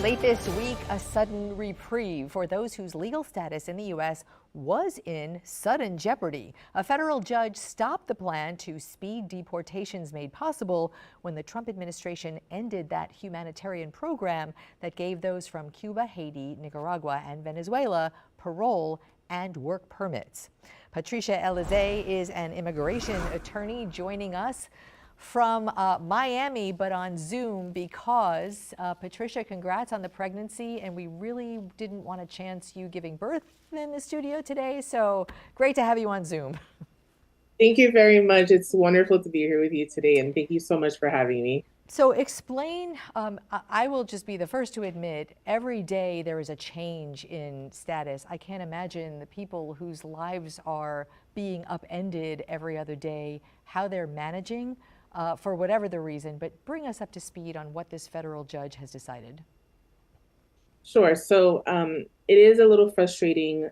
Late this week, a sudden reprieve for those whose legal status in the U.S. was in sudden jeopardy. A federal judge stopped the plan to speed deportations made possible when the Trump administration ended that humanitarian program that gave those from Cuba, Haiti, Nicaragua, and Venezuela parole and work permits. Patricia Elizee is an immigration attorney joining us from Miami, but on Zoom because, Patricia, congrats on the pregnancy, and we really didn't want to chance you giving birth in the studio today, so great to have you on Zoom. Thank you very much. It's wonderful to be here with you today, and thank you so much for having me. So explain, I will just be the first to admit, every day there is a change in status. I can't imagine the people whose lives are being upended every other day, how they're managing. For whatever the reason, but bring us up to speed on what this federal judge has decided. Sure. So it is a little frustrating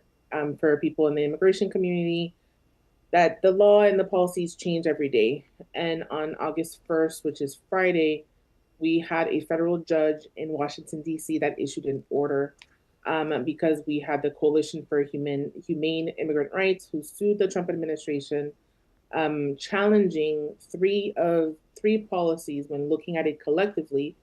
for people in the immigration community that the law and the policies change every day. And on August 1st, which is Friday, we had a federal judge in Washington, D.C. that issued an order because we had the Coalition for Humane Immigrant Rights who sued the Trump administration, challenging three policies when looking at it collectively,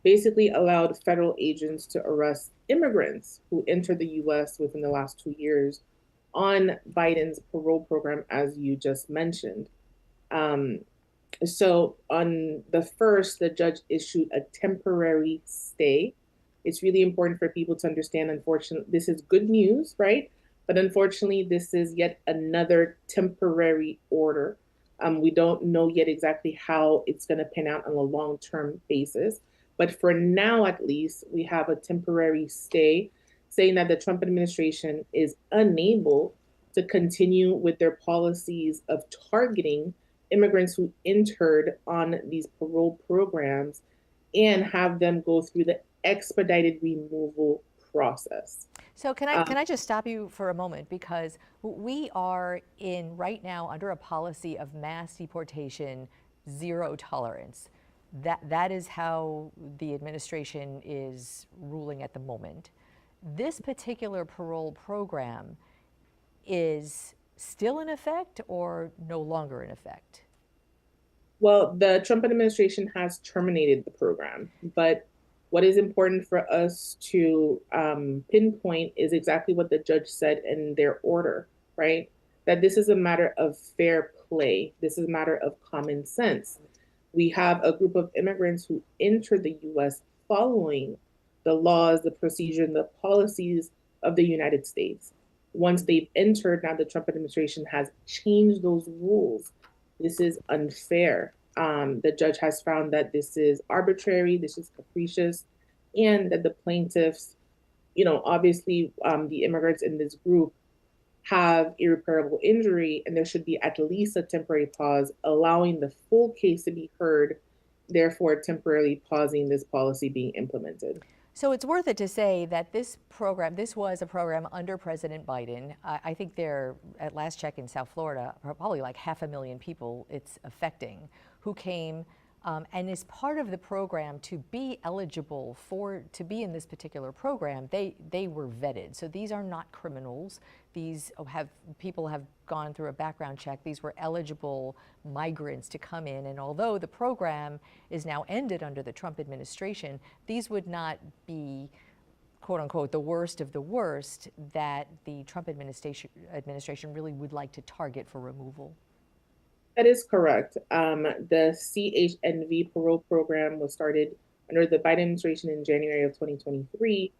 basically allowed federal agents to arrest immigrants who entered the US within the last 2 years on Biden's parole program, as you just mentioned. Um, so on the first, the judge issued a temporary stay. It's really important for people to understand, unfortunately, this is good news, right? But unfortunately, this is yet another temporary order. We don't know yet exactly how it's going to pan out on a long term basis. But for now, at least, we have a temporary stay saying that the Trump administration is unable to continue with their policies of targeting immigrants who entered on these parole programs and have them go through the expedited removal process. So can I just stop you for a moment, because we are in right now under a policy of mass deportation, zero tolerance. That is how the administration is ruling at the moment. This particular parole program is still in effect or no longer in effect? Well, the Trump administration has terminated the program, but what is important for us to pinpoint is exactly what the judge said in their order, right? That this is a matter of fair play. This is a matter of common sense. We have a group of immigrants who entered the US following the laws, the procedure, and the policies of the United States. Once they've entered, now the Trump administration has changed those rules. This is unfair. The judge has found that this is arbitrary, this is capricious, and that the plaintiffs, obviously the immigrants in this group have irreparable injury, and there should be at least a temporary pause, allowing the full case to be heard, therefore temporarily pausing this policy being implemented. So it's worth it to say that this was a program under President Biden. I think there, at last check in South Florida, are probably like 500,000 people it's affecting who came and as part of the program to be eligible to be in this particular program, they were vetted. So these are not criminals. These people have gone through a background check. These were eligible migrants to come in. And although the program is now ended under the Trump administration, these would not be, quote unquote, the worst of the worst that the Trump administration really would like to target for removal. That is correct. The CHNV parole program was started under the Biden administration in January of 2023,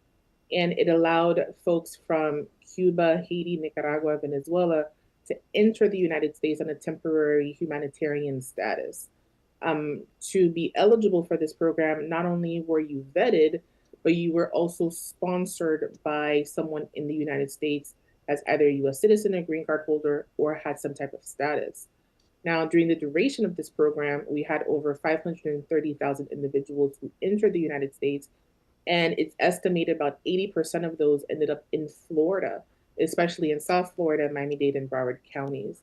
and it allowed folks from Cuba, Haiti, Nicaragua, Venezuela to enter the United States on a temporary humanitarian status. To be eligible for this program, not only were you vetted, but you were also sponsored by someone in the United States as either a US citizen, a green card holder, or had some type of status. Now, during the duration of this program, we had over 530,000 individuals who entered the United States, and it's estimated about 80% of those ended up in Florida, especially in South Florida, Miami-Dade, and Broward counties.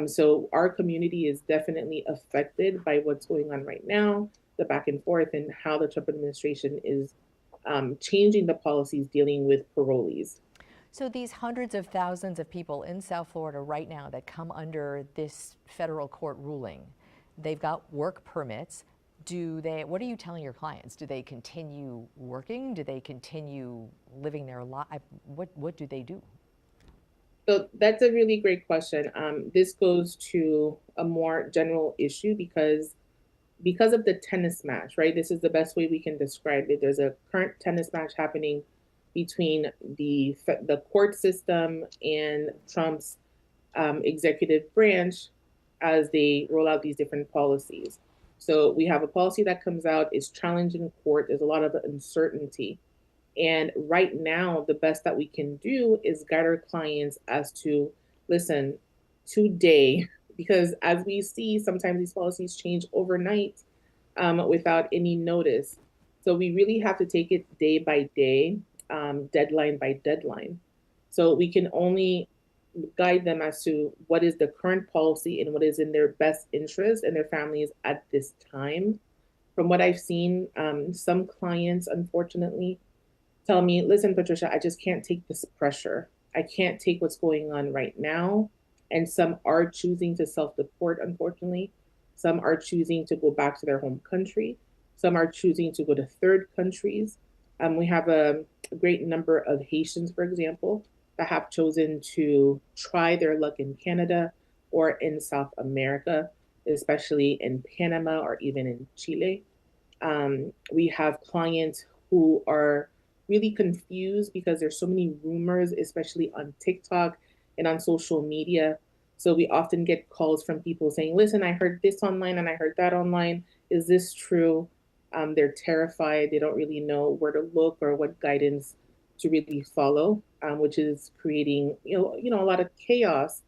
So our community is definitely affected by what's going on right now, the back and forth, and how the Trump administration is changing the policies dealing with parolees. So these hundreds of thousands of people in South Florida right now that come under this federal court ruling, they've got work permits. What are you telling your clients? Do they continue working? Do they continue living their life? What do they do? So that's a really great question. This goes to a more general issue because of the tennis match, right? This is the best way we can describe it. There's a current tennis match happening between the court system and Trump's executive branch as they roll out these different policies. So we have a policy that comes out, is challenged in court. There's a lot of uncertainty. And right now, the best that we can do is guide our clients as to listen, today, because as we see, sometimes these policies change overnight without any notice. So we really have to take it day by day, deadline by deadline. So we can only guide them as to what is the current policy and what is in their best interest and their families at this time. From what I've seen, some clients, unfortunately, tell me, listen, Patricia, I just can't take this pressure. I can't take what's going on right now. And some are choosing to self deport, unfortunately. Some are choosing to go back to their home country. Some are choosing to go to third countries. We have a great number of Haitians, for example, that have chosen to try their luck in Canada or in South America, especially in Panama or even in Chile. We have clients who are really confused because there's so many rumors, especially on TikTok and on social media. So we often get calls from people saying, listen, I heard this online and I heard that online. Is this true? They're terrified. They don't really know where to look or what guidance to really follow, which is creating, a lot of chaos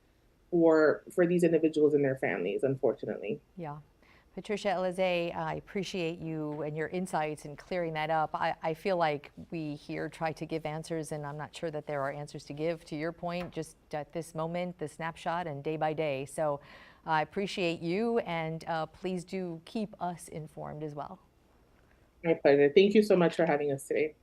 for these individuals and their families, unfortunately. Yeah. Patricia Elizee, I appreciate you and your insights in clearing that up. I feel like we here try to give answers, and I'm not sure that there are answers to give, to your point, just at this moment, the snapshot and day by day. So I appreciate you, and please do keep us informed as well. My pleasure. Thank you so much for having us today.